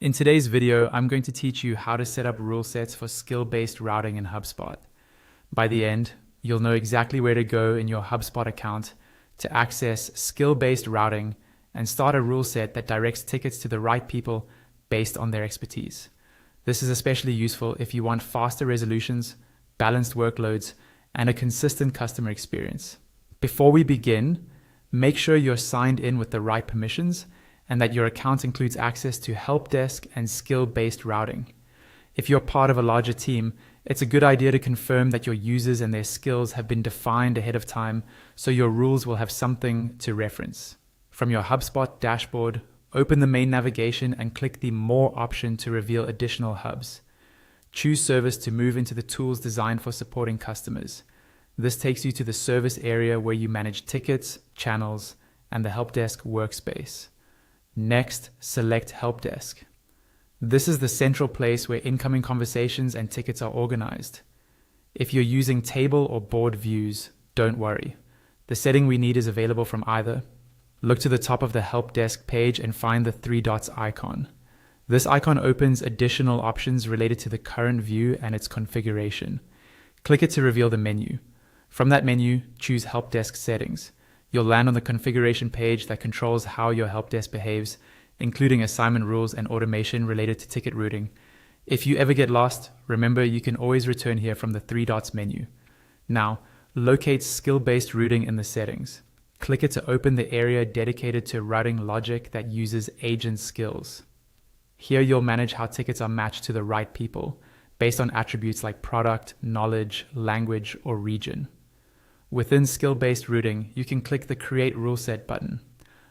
In today's video, I'm going to teach you how to set up rule sets for skill-based routing in HubSpot. By the end, you'll know exactly where to go in your HubSpot account to access skill-based routing and start a rule set that directs tickets to the right people based on their expertise. This is especially useful if you want faster resolutions, balanced workloads, and a consistent customer experience. Before we begin, make sure you're signed in with the right permissions and that your account includes access to help desk and skill-based routing. If you're part of a larger team, it's a good idea to confirm that your users and their skills have been defined ahead of time so your rules will have something to reference. From your HubSpot dashboard, open the main navigation and click the More option to reveal additional hubs. Choose Service to move into the tools designed for supporting customers. This takes you to the service area where you manage tickets, channels, and the help desk workspace. Next, select Help Desk. This is the central place where incoming conversations and tickets are organized. If you're using table or board views, don't worry. The setting we need is available from either. Look to the top of the Help Desk page and find the three dots icon. This icon opens additional options related to the current view and its configuration. Click it to reveal the menu. From that menu, choose Help Desk Settings. You'll land on the configuration page that controls how your help desk behaves, including assignment rules and automation related to ticket routing. If you ever get lost, remember you can always return here from the three dots menu. Now, locate skill-based routing in the settings. Click it to open the area dedicated to routing logic that uses agent skills. Here you'll manage how tickets are matched to the right people, based on attributes like product, knowledge, language, or region. Within skill-based routing, you can click the Create Rule Set button.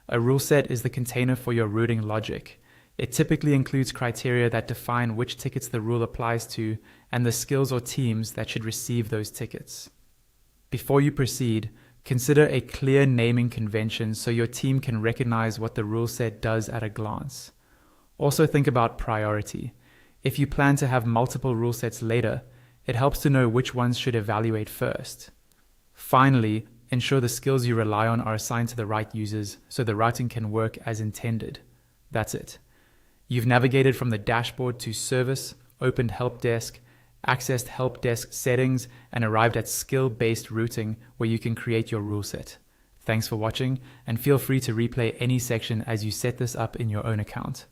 A rule set is the container for your routing logic. It typically includes criteria that define which tickets the rule applies to and the skills or teams that should receive those tickets. Before you proceed, consider a clear naming convention so your team can recognize what the rule set does at a glance. Also think about priority. If you plan to have multiple rule sets later, it helps to know which ones should evaluate first. Finally, ensure the skills you rely on are assigned to the right users so the routing can work as intended. That's it. You've navigated from the dashboard to Service, opened Help Desk, accessed Help Desk settings, and arrived at skill-based routing where you can create your rule set. Thanks for watching, and feel free to replay any section as you set this up in your own account.